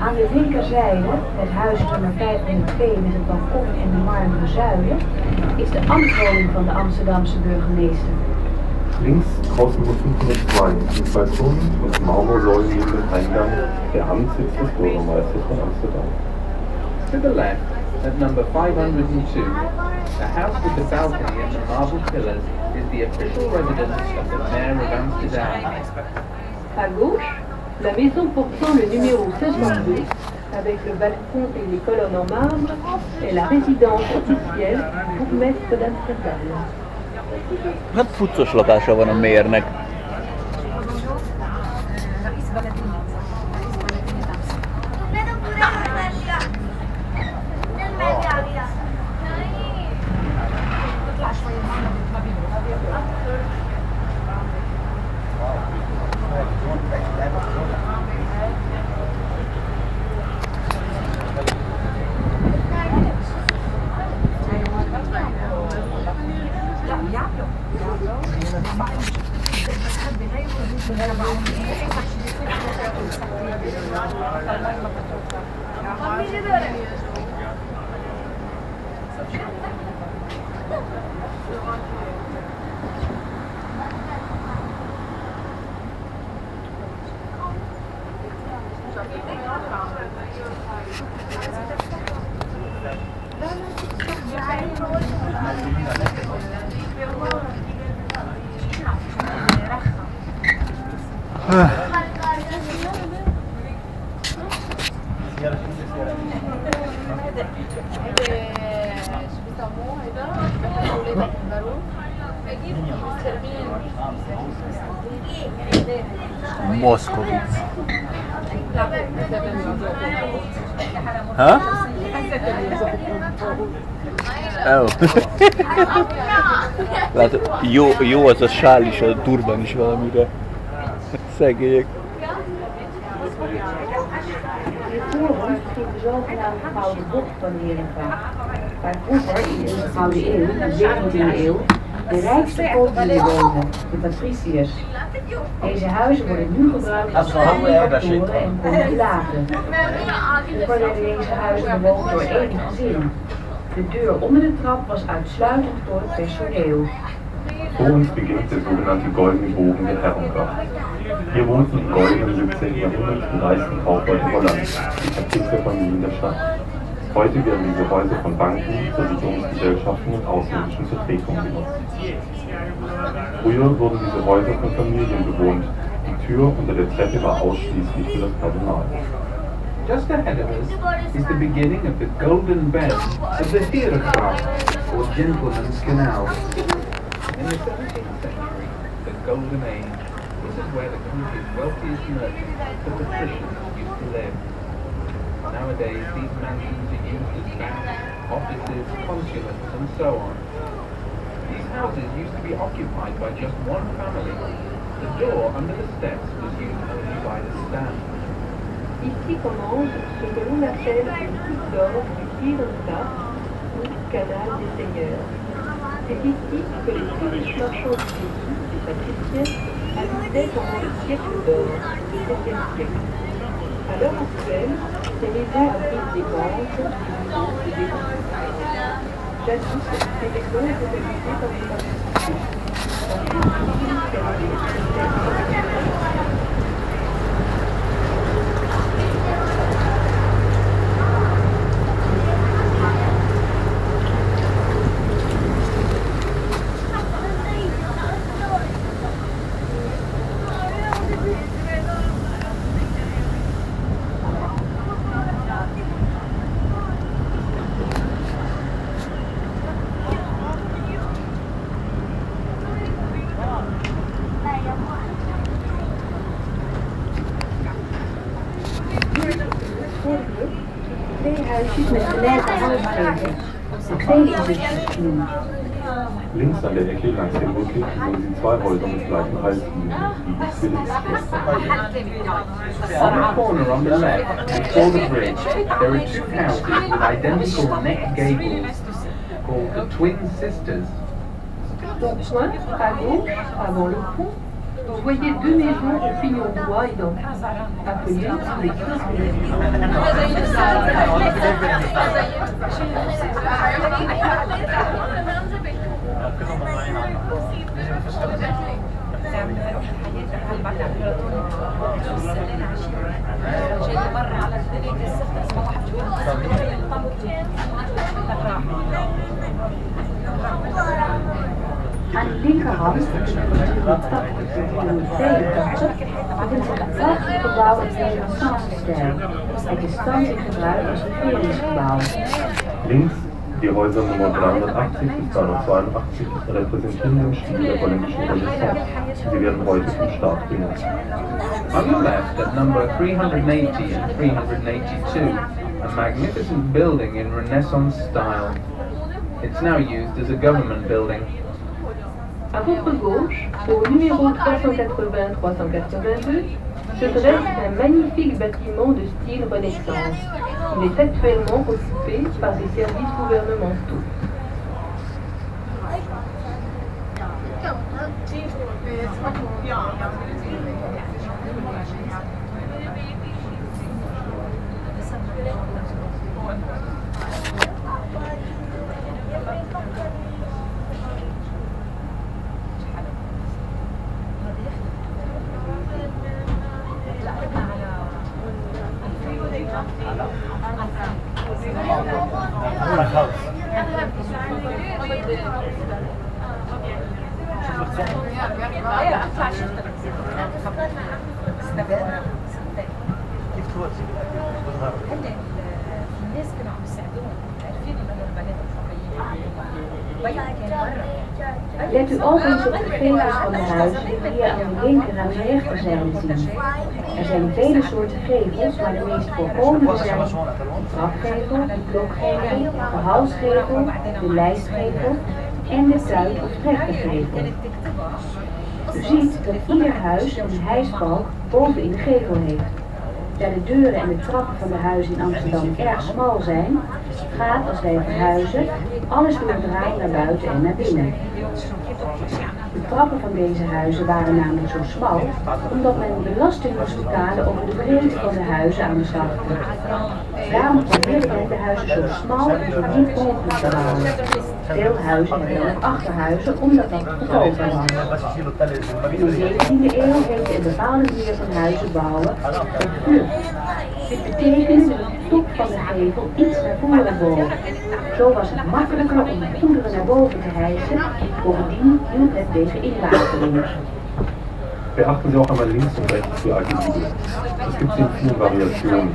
Aan de linkerzijde, het huis nummer 502 met het balkon en de marmeren zuilen, is de ambtswoning van de Amsterdamse burgemeester. Links, Hausnummer 502, mit Balkon und Marmorsäulen neben dem Eingang, der Amtssitz des Bürgermeisters von Amsterdam. To the left, at number 502, the house with the balcony and the marble pillars is the official residence of the mayor of Amsterdam. À gauche, la maison portant le numéro 62, avec le balcon et les colonnes en marbre, est la résidence officielle du bourgmestre d'Amsterdam. Hát fuccos lakása van a mérnek. Moszkovic. Ha? Oh. Látod, jó az a sál is, a turban is valamire. Szegények. De toren schiet de zogenaamde gouden bocht van Herenvaart, waar vroeger in de Gouden Eeuw, de 17e eeuw, de rijkste kooplieden woonden, de patriciërs. Deze huizen worden nu gebruikt als kantoren en consulaten. Vroeger werden deze huizen bewoond door één gezin. De deur onder de trap was uitsluitend voor het personeel. Vor uns beginnt der sogenannte Goldene Bogen der Herrengracht. Hier wohnten im goldenen 17. Jahrhundert die reichsten Kaufleute Hollands, die Patrizierfamilien der Stadt. Heute werden diese Häuser von Banken, Versicherungsgesellschaften und ausländischen Vertretungen genutzt. Früher wurden diese Häuser von Familien bewohnt. Die Tür unter der Treppe war ausschließlich für das Personal. Just ahead of us is the beginning of the golden bend of the Herengracht, or Gentleman's Canal. In the 17th century, the Golden Age, this is where the country's wealthiest merchants, the patricians, used to live. Nowadays, these mansions are used as banks, offices, consulates, and so on. These houses used to be occupied by just one family. The door under the steps was used only by the staff. Ici commence ce que l'on appelle le coup d'or du Herengracht ou du canal des seigneurs. C'est ici que les plus riches marchands du pays, les patriciens, habitaient pendant le siècle d'or, le 7e siècle. À l'heure actuelle, ces maisons abritent des banques, des bureaux et des entreprises. Jadis, ces maisons étaient habitées par les patriciens. Twee huisjes met gelijke huisregels. De tweede is genoemd. Links an der Ecke langs dem Rückweg sehen Sie zwei Häuser mit gleichen Halslinien, die Zwillingsschwestern. On the corner on the left, before the bridge, there are two houses with identical neck gables, called the Twin Sisters. Au point, à gauche, avant le pont, Vous voyez deux maisons au pignon bois identiques, appelées sous les Christmas. Aan de linkerhand, de tweede kant, bevindt zich een prachtig gebouw in Renaissance-stijl. Het is thans in gebruik als regeringsgebouw. Links die Häuser Nummer 380 bis 382 repräsentieren den Stil der holländischen Renaissance. Sie werden heute vom Staat genutzt. On the left, at number 380 and 382, a magnificent building in Renaissance style. It's now used as a government building. À votre gauche, au numéro 380-382, se dresse un magnifique bâtiment de style Renaissance. Il est actuellement occupé par des services gouvernementaux. Let u ook eens op de gevels van de huizen die hier aan de linker en de rechterzijde zien. Er zijn vele soorten gevels, maar de meest voorkomende zijn de trapgevel, de klokgevel, de halsgevel, de lijstgevel en de tuin- of trechtergevel. U ziet dat ieder huis een hijsbalk boven in de gevel heeft. Daar de deuren en de trappen van de huizen in Amsterdam erg smal zijn, gaat als wij verhuizen alles door het raam naar buiten en naar binnen. De trappen van deze huizen waren namelijk zo smal, omdat men belasting moest betalen over de breedte van de huizen aan de slag. Daarom probeerde men de huizen zo smal en zo diep mogelijk te bouwen. Veel huizen hebben ook achterhuizen, omdat dat goedkoper was. In de 17e eeuw heette een bepaalde manier van huizen bouwen een vlucht. Dit betekende dat de top van de gevel iets naar voren boog. Zo was het makkelijker om de goederen naar boven te hijsen. Bovendien hielp het tegen inwatering. Beachten Sie auch einmal links und rechts die alte Giebel. Es gibt sie in vielen Variationen.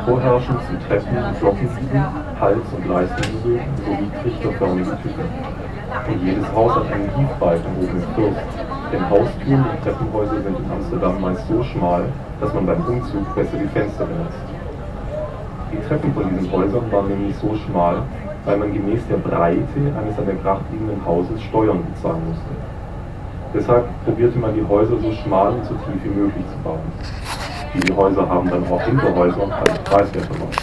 Vorherrschend sind Treppen- und Glockengiebel, Hals- und Leistengiebel sowie trichterförmige Typen. Und jedes Haus hat einen Giebbalken oben im Fürst, denn Haustüren und Treppenhäuser sind in Amsterdam meist so schmal, dass man beim Umzug besser die Fenster benutzt. Die Treppen von diesen Häusern waren nämlich so schmal, weil man gemäß der Breite eines an der Gracht liegenden Hauses Steuern bezahlen musste. Deshalb probierte man die Häuser so schmal und so tief wie möglich zu bauen. Diese Häuser haben dann auch Hinterhäuser als preiswert gemacht.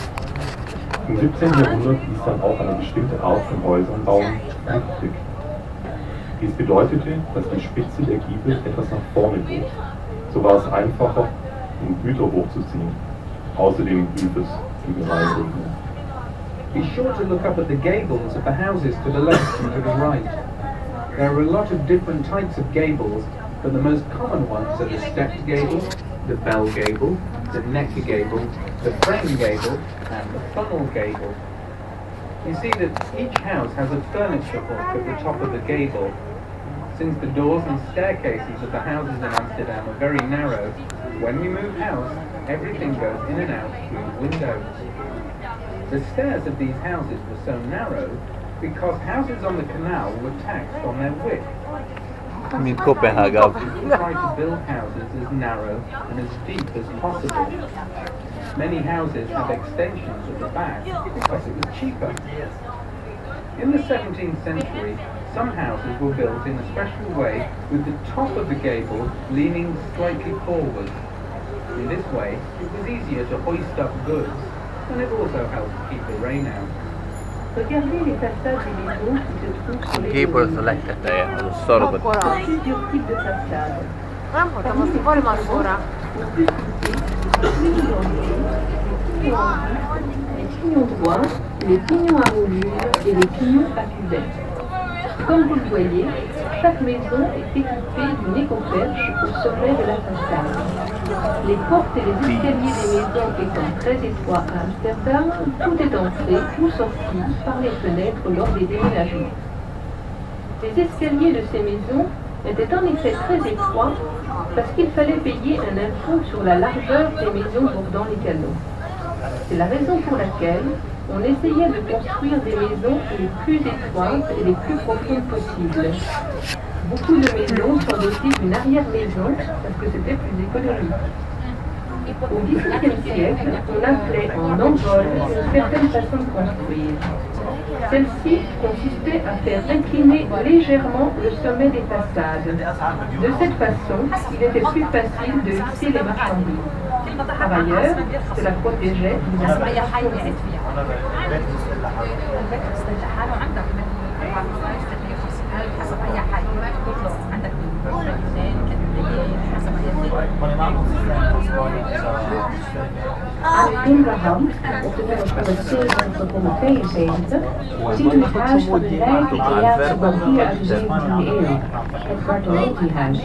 Im 17. Jahrhundert hieß dann auch eine bestimmte Art von Häusern bauen Rückblick. Dies bedeutete, dass die Spitze der Giebel etwas nach vorne bog. So war es einfacher, um Güter hochzuziehen. Außerdem blieb es gegen Reinregnen. Be sure to look up at the gables of the houses to the left and to the right. There are a lot of different types of gables, but the most common ones are the stepped gable, the bell gable, the neck gable, the frame gable, and the funnel gable. You see that each house has a furniture hook at the top of the gable. Since the doors and staircases of the houses in Amsterdam are very narrow, when we move house, everything goes in and out through the windows. The stairs of these houses were so narrow because houses on the canal were taxed on their width. In Copenhagen. People tried to build houses as narrow and as deep as possible. Many houses have extensions at the back because it was cheaper. In the 17th century, some houses were built in a special way with the top of the gable leaning slightly forward. In this way, it was easier to hoist up goods, and it also helped keep the rain out. Regardez les façades des maisons qui se trouvent sur les Gables collines. selected there, sorry, but Plusieurs types de façades. Nem voltam azt, hogy Valmarszóra. Les pignons droits, les pignons à moulure et les pignons à cuvette. Comme vous le voyez, chaque maison est équipée d'une éco-perche au sommet de la façade. Les portes et les escaliers des maisons étant très étroits à Amsterdam, tout est entré ou sorti par les fenêtres lors des déménagements. Les escaliers de ces maisons étaient en effet très étroits parce qu'il fallait payer un impôt sur la largeur des maisons bordant les canaux. C'est la raison pour laquelle on essayait de construire des maisons les plus étroites et les plus profondes possibles. Beaucoup de maisons sont dotées d'une arrière-maison parce que c'était plus économique. Au XVIIe siècle, on appelait en envol une certaine façon de construire. Celle-ci consistait à faire incliner légèrement le sommet des façades. De cette façon, il était plus facile de hisser les marchandises. Par ailleurs, cela protégeait les installations. Amsterdam, op de nummer 172 ziet u het huis van de rijke Italiaanse bankier uit de 17e eeuw, het Bartolotti-huis.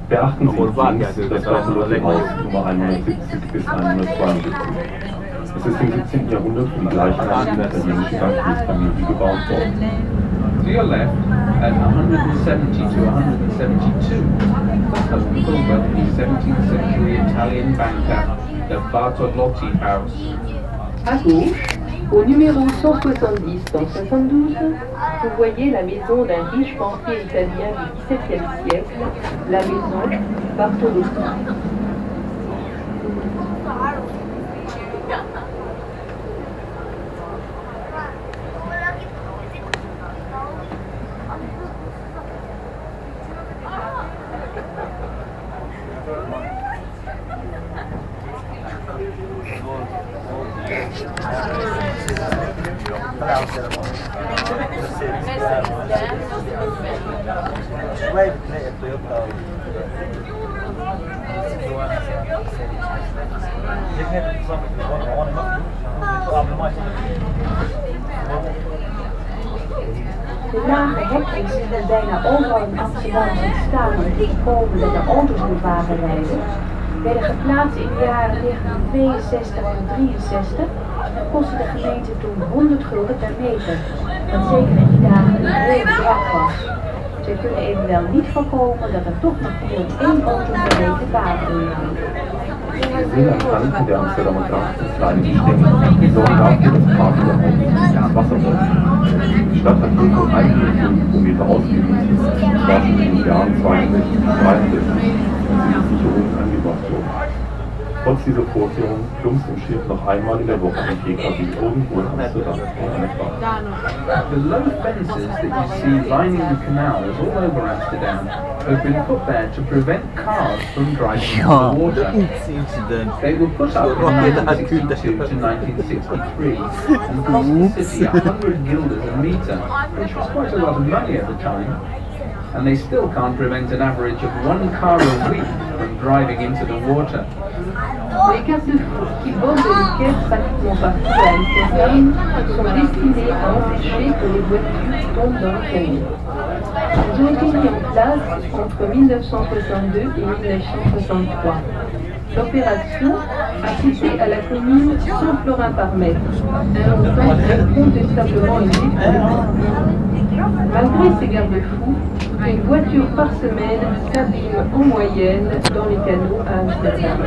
Beachten Sie links das Bartolotti-Haus Nummer 170 bis 172. Es ist im 17. Jahrhundert von gleichnamigen italienischen Bankiersfamilie gebaut worden. To your left, at 170 to 172, that's home by the 17th century Italian banker, the Bartolotti House. À gauche, au numéro 170-172, vous voyez la maison d'un riche banquier italien du XVIIe siècle, la maison Bartolotti. De lage hekjes die we bijna overal in Amsterdam ziet staan om te voorkomen dat er auto's door wagen rijden, werden geplaatst in de jaren 1962 en 63 en kostte de gemeente toen 100 gulden per meter, wat zeker in die dagen een heel bedrag was. Ze kunnen evenwel niet voorkomen dat er toch nog meer dan 1 auto per meter wagen doorrijdt. Wir sehen an Kanten der Amsterdamer Grachten kleine Stängel, die sorgen dafür, dass Parken der Autos ins Wasser läuft. Die Stadt hat hier nur 1 Kilometer ausgewiesen, das war schon in den Jahren 62 bis 63, als diese Sicherungen angebracht wurden. Trotz dieser Vorkehrungen plumpst im Schiff noch einmal in der Woche ein PKW irgendwo in Amsterdam in eine Bahn. The low fences that you see lining the canals all over Amsterdam have been put there to prevent cars from driving into the water. They were put up in 1962 to 1963 and cost the city 100 guilders a metre, which was quite a lot of money at the time. And they still can't prevent an average of 1 car a week from driving into the water. Les garde-fous qui bordent les quais pratiquement partout à Amsterdam sont destinés à empêcher que les voitures tombent dans le canal. Ils ont été mis en place entre 1962 et 1963. L'opération a coûté à la commune 100 florins par mètre, un montant incontestablement élevé pour le public. Malgré ces garde-fous, une voiture par semaine s'abîme en moyenne dans les canaux à Amsterdam.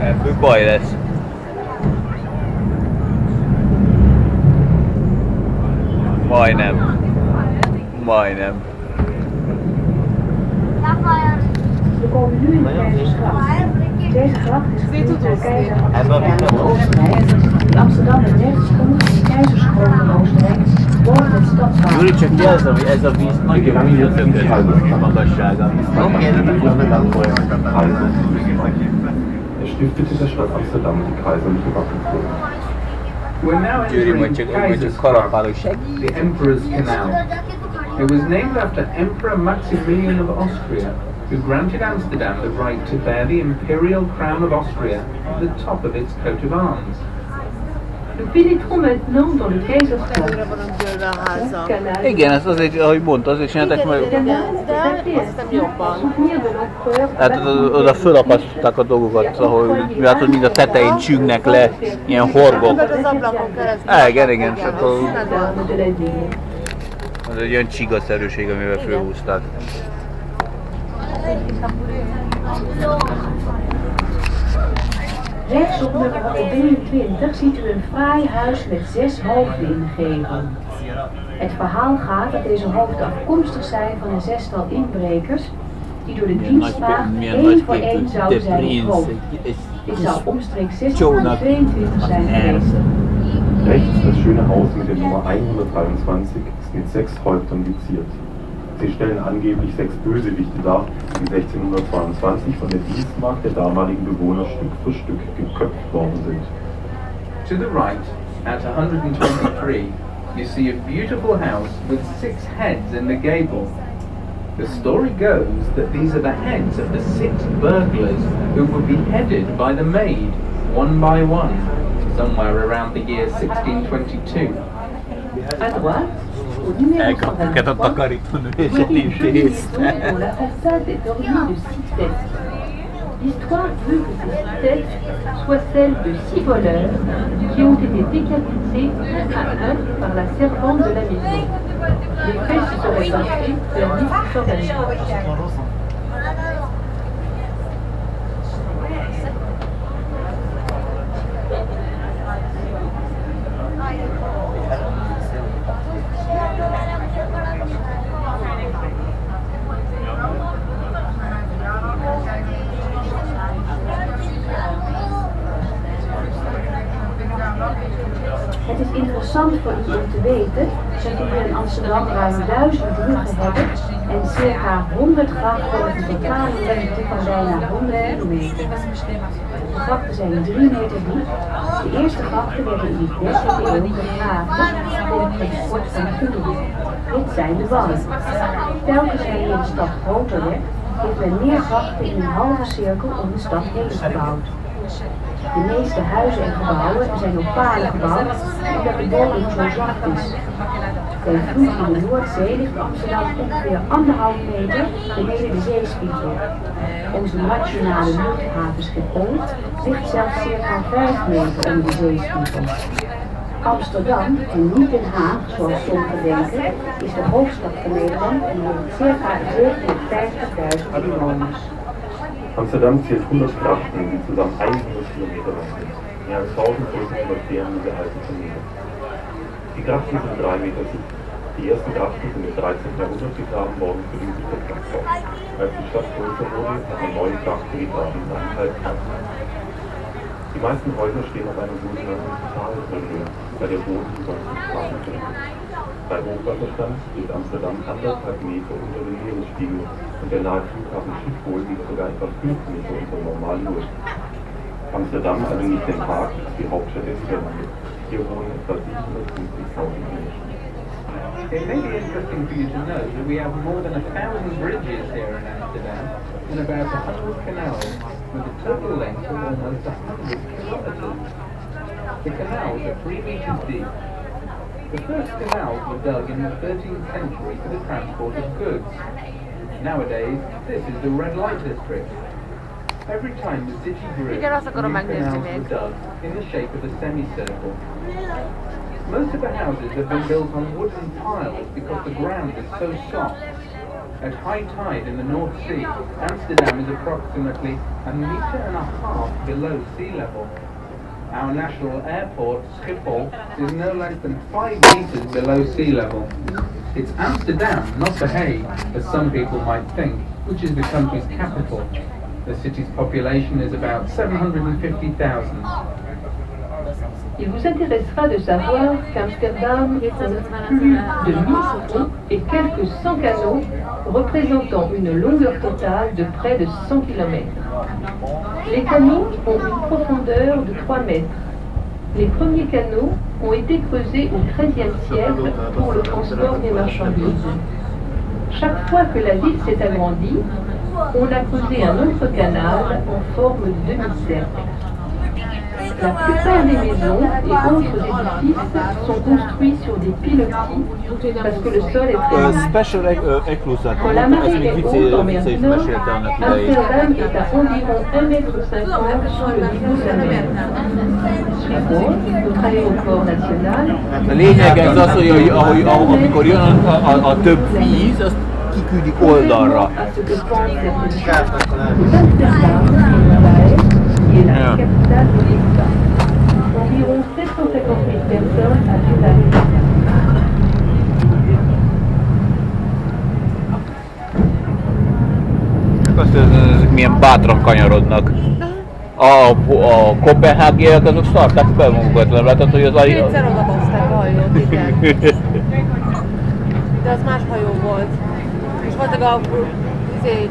Ebből baj lesz. Majdnem. Majdnem. We komen nu in de Keizersgracht. Deze gracht is genoemd naar keizer Amsterdam van Oostenrijk, die Amsterdam het recht schonk en de keizerskroon van Oostenrijk boven het stadswapen. Gyuri, csak jelzem, hogy ez a víz nagyon visszatökött magassága. Er stiftete der Stadt Amsterdam die kaiserliche Wappenkrone. We're now Gyuri, entering majd csak Keizersgracht, kalapáló segít. the Emperor's Canal. It was named after Emperor Maximilian of Austria, who granted Amsterdam the right to bear the imperial crown of Austria at the top of its coat of arms. Nous pénétrons maintenant dans le Kaiserstraße. Canal. Igen, ez azért, ahogy mondta, azért csinálták meg. Le canal est appelé ainsi en souvenir de l'empereur. Hát oda fölakasztották a dolgokat, ahol látod, mind a tetején csüngnek le ilyen horgok. Igen, igen, és akkor az egy olyan csigaszerűség, amivel fölhúzták. Rechts op nummer 123 ziet u een fraai huis met 6 hoofden in de gevel. Het verhaal gaat dat deze hoofden afkomstig zijn van een 6-tal inbrekers die door de dienstmaagd één voor één zouden zijn gehoofd. Dit zou omstreeks 1622 zijn geweest. Rechts das schöne Haus mit der Nummer 123 ist mit 6 Häuptern viziert. Sie stellen angeblich 6 Bösewichte dar, die 1622 von der Dienstmacht der damaligen Bewohner Stück für Stück geköpft worden sind. To the right, at 123, you see a beautiful house with 6 heads in the gable. The story goes that these are the heads of the 6 burglars who were beheaded by the maid, one by one, somewhere around the year 1622. À droite, au numéro Elkaptuk a 123, takarítónős voyez une jolie elintézt. maison dont la façade est ornée de 6 têtes. L'histoire veut que ces 6 têtes soient celles de 6 voleurs qui ont été décapités un à un par la servante de la maison. Les faits se seraient passés vers 1622. Het is interessant voor u om te weten dat we hier in Amsterdam ruim 1000 bruggen hebben en circa 100 grachten met een totale lengte van bijna 100 kilometer. De grachten zijn 3 meter diep. De eerste grachten werden in de 13e eeuw gegraven voor het transport van goederen. Dit zijn de wallen. Telkens wanneer de stad groter werd, heeft men meer grachten in een halve cirkel om de stad heen gebouwd. De meeste huizen en gebouwen zijn op palen gebouwd omdat de bodem zo zacht is. Bij vloed in de Noordzee ligt Amsterdam ongeveer 1,5 meter beneden de zeespiegel. Onze nationale luchthaven Schiphol ligt zelfs circa 5 meter onder de zeespiegel. Amsterdam, en niet Den Haag zoals sommigen denken, is de hoofdstad van Nederland en heeft circa 750.000 inwoners. Amsterdam zählt 100 Grachten, die zusammen 100 Kilometer lang sind. Mehr als 1000 Brücken überqueren diese alten Kanäle. Die Grachten sind 3 Meter tief. Die ersten Grachten sind im 13. Jahrhundert gegraben worden für den Gütertransport. Als die Stadt größer wurde, hat man neue Grachten gegraben, die meisten Häuser stehen auf einer sogenannten Talhöhe, bei der Boden über den Straßen findet. Bei Hochwasserstand steht Amsterdam 1,5 Meter unter dem Meeresspiegel und der nahe Flughafen Schiphol liegt sogar etwa 5 Meter unter Normalnull. Amsterdam, also nicht Den Haag, ist die Hauptstadt des Irlandes. Hier wohnen etwa 750.000 Menschen. It may be interesting for you to know that we have more than 1,000 bridges here in Amsterdam and about 100 canals with a total length of almost 100 kilometers. The canals are 3 meters deep. The first canals were dug in the 13th century for the transport of goods. Nowadays, this is the red light district. Every time the city grew, new canals were dug in the shape of a semicircle. Most of the houses have been built on wooden piles because the ground is so soft. At high tide in the North Sea, Amsterdam is approximately 1.5 meters below sea level. Our national airport, Schiphol, is no less than 5 meters below sea level. It's Amsterdam, not The Hague, as some people might think, which is the country's capital. The city's population is about 750,000. Il vous intéressera de savoir qu'Amsterdam compte plus de 1000 ponts et quelques 100 canaux, représentant une longueur totale de près de 100 km. Les canaux ont une profondeur de 3 mètres. Les premiers canaux ont été creusés au XIIIe siècle pour le transport des marchandises. Chaque fois que la ville s'est agrandie, on a creusé un autre canal en forme de demi-cercle. La plupart des maisons et autres édifices sont construits sur des pilotis parce que le sol est très dur. Special Eclusa. Quand la marée est haute en mer du Nord, Amsterdam est à environ 1,50 m sous le niveau de la mer. Schiphol, notre aéroport national, A lényeg ez az, hogy amikor jön a több víz, azt kiküldik oldalra. à ce que pense l'être Amsterdam est la capitale de l'État. Environ 750 000 personnes habitent à l'État. Azt ezek milyen bátran kanyarodnak. A kopenhágiaiak azok szarták be magukat, nem látod, hogy az Kétszer odabaszták a hajót, igen. De az más hajó volt. És valószínűleg a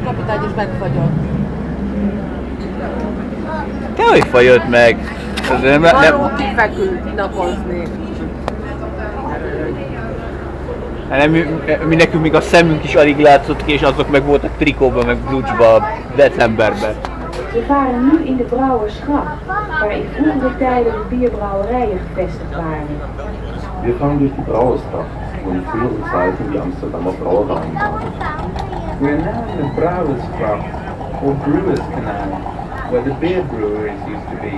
kapitány is megfagyott. Te hogy fagyott meg? Arról kifekült napozni. Mi nekünk még a szemünk is alig látszott ki, és azok meg voltak trikóban, meg blucsban, decemberben. We varen nu in de Brouwersgracht, waar in vroegere tijden de bierbrouwerijen gevestigd waren. Wir fahren durch die Brauersgracht, wo in früheren Zeiten die Amsterdamer Brauereien waren. We're now in the Brouwersgracht, or Brewers Canal, where the beer breweries used to be.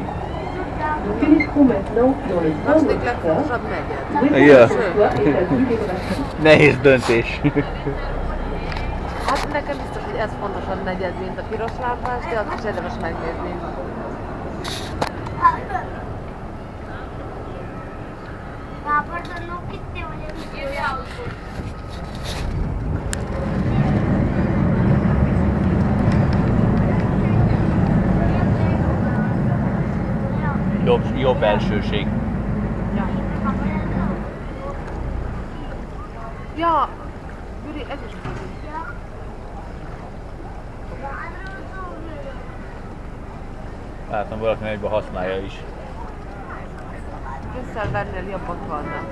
Nous pénétrons maintenant dans le Most Brouwersgracht, legfontosabb negyed. où est Yeah. autrefois établie les brasseries. Nehéz döntés. Hát nekem biztos, hogy ez fontosabb negyed, mint a piros lámpás, de azt is érdemes megnézni. Jobb elsőség. Ja, Gyuri, ez is van. Látom, valaki egyben használja is. Brüsszelbennél jobbak vannak.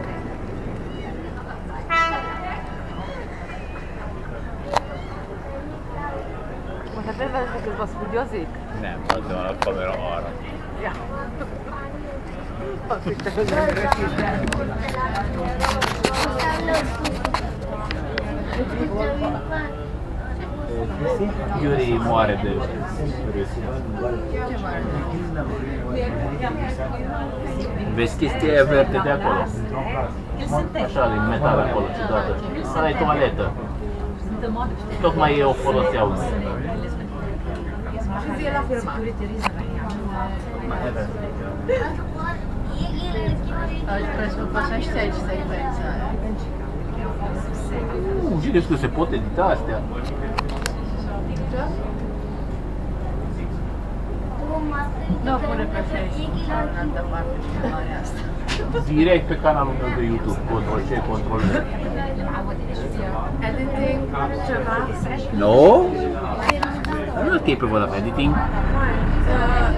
Most hát nem vezetnek, közben az húgyozik? Nem, az van a kamera arra. Ja. Azt hittem, hogy nem rögzítem. Gyuri moare de râs. Vezi chestia aia verde de acolo? Așa, din metal acolo, ciudată. Ăla e toaletă. Tocmai o foloseau. Și zi la filmat. Parece uma faixa estética aí, Știți că se pot edita astea? Nu pune pe Facebook sau în altă parte filmarea asta. Direct pe canalul meu de YouTube, Ctrl-C, Ctrl-V. Editing, ceva. No? I'm not capable of editing.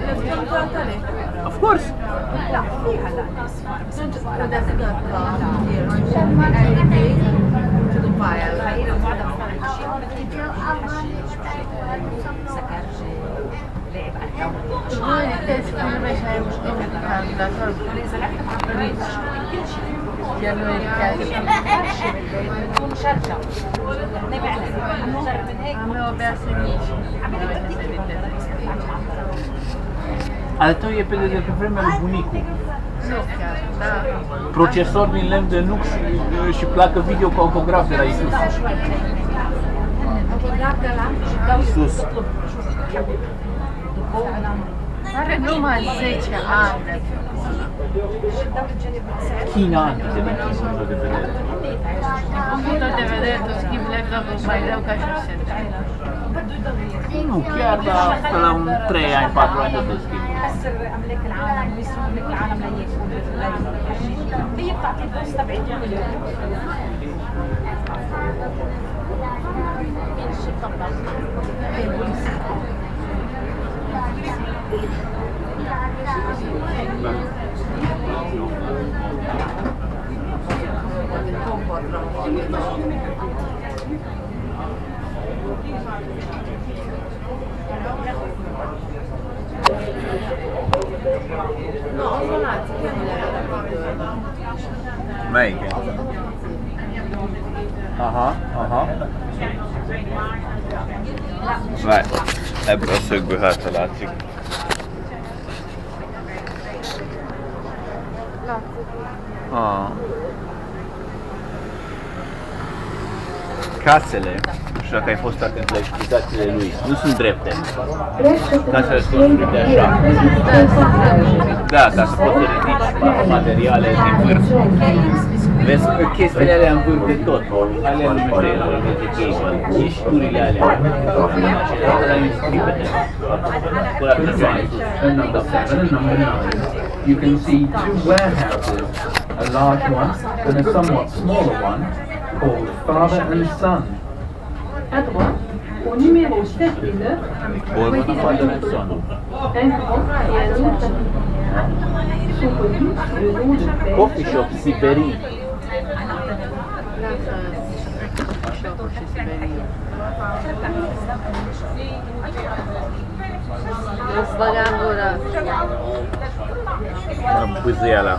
Le-ți tale? Of course. Sunt desgătă editing și după aia Noi editezi filme și ai un calculator mici. Iar nu editezi. Am eu abia să mici. Nu uite să editezi. Ale tău e de pe vremea lui bunicu. Nu chiar, da. Procesor din lemn de nuc și placă video cu autograf de la Isus. autograf de la Isus. Are numai 10 ani. China anche se non ci sono de vedere. Din punctul de vedere, în schimb, laptopul mai greu ca și Nu, chiar la un 3 ani, 4 ani de schimb. يكسر املاك العالم ويسرق املاك العالم لياكل هي بتعطي الفلوس تبعتهم No, azon látszik, hogy nem Melyik? Aha. Várj, ebből a szögből hátra látszik. Casele, nu știu dacă ai fost atent la explicațiile lui, nu sunt drepte. Casele sunt construite așa. Da, ca să poți să ridici materiale din vârf. Vezi că chestiile alea în vârf de tot, alea numește de cable, ghișturile alea, alea în stripete. And number 7 and number 9, you can see two warehouses, a large one and a somewhat smaller one, called Father and Son. À droite, au numéro 7 et 9, Bun, voici Father son and Son. un grand et un autre petit. Sont connus sous le nom de père. Coffee shop Siberii. Nu băga în gură. Bâzâiala.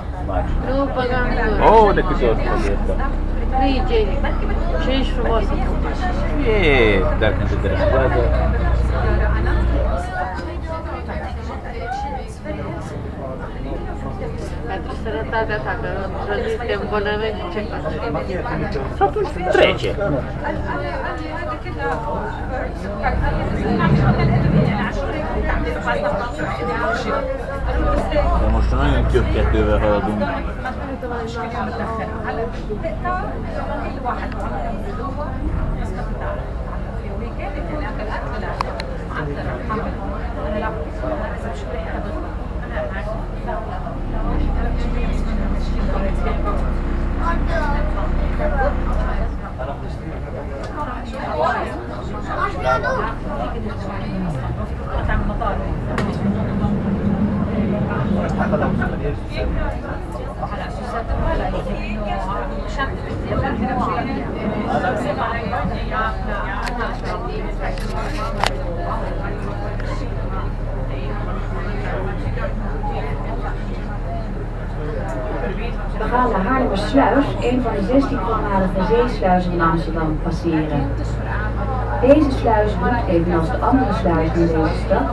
Nu băga în gură. Oh, de câte ori spune asta? Nu e igienic. Și ești frumos în putere. E, dar când te deranjează. Pentru sănătatea ta, că într-o zi te îmbolnăvești, ce faci? Și atunci trece. De most nagyon köpketővel haladunk. We gaan de Haarlemmersluis, een van de 16 voormalige zeesluizen in Amsterdam, passeren. Deze sluis doet, evenals de andere sluizen in deze stad,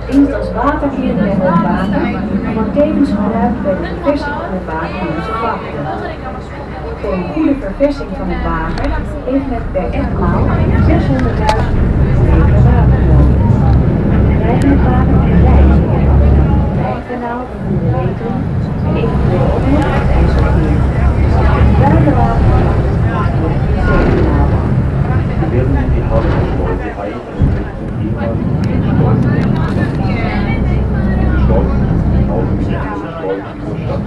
dienst als waterkeerder en opwater, maar wordt tevens gebruikt bij de verversing van het water in onze grachten. Voor een goede verversing van het water heeft men per etmaal 600.000 liter water nodig. Drijvend het water vereist in het Rijnkanaal, de Wetering en eventueel ook nog het IJsselmeer. Buitenwater wordt het Zeekanaal. Werden Sie die Hauptschleuse ein und setzen ehemaligen Schleusen. Die Schleusen ist die außenstehende Schleuse zur Stadt.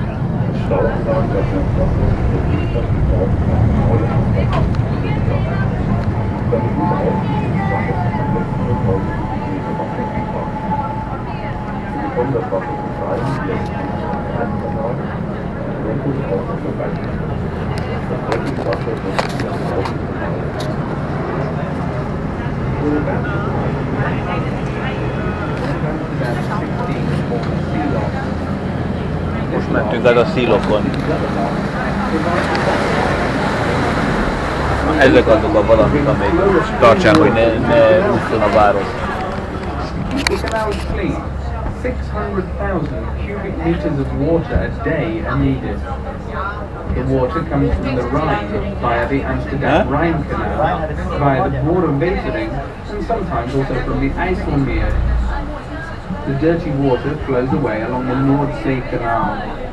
Das Stauanlage der Hochwasser der Wirtschaft gebraucht nach neue Wasser. Damit überhaupt ist das Wasser von 600.000 Kubikmeter Wasser gebracht. Sie bekommen das Wasser zum Freien jetzt in den Rheinkanal und eventuell auch auf der Rheinkanal. Das Dreckigwasser wird in den Außenkanal. Most mentünk át a szílokon. Ezek azok a valamik, amelyek tartsák, hogy ne ússzon a város. 600,000 cubic meters of water a day are needed. The water comes from the Rhine via the Amsterdam Rhine Canal, via the Wetering, and sometimes also from the IJsselmeer. The dirty water flows away along the North Sea Canal.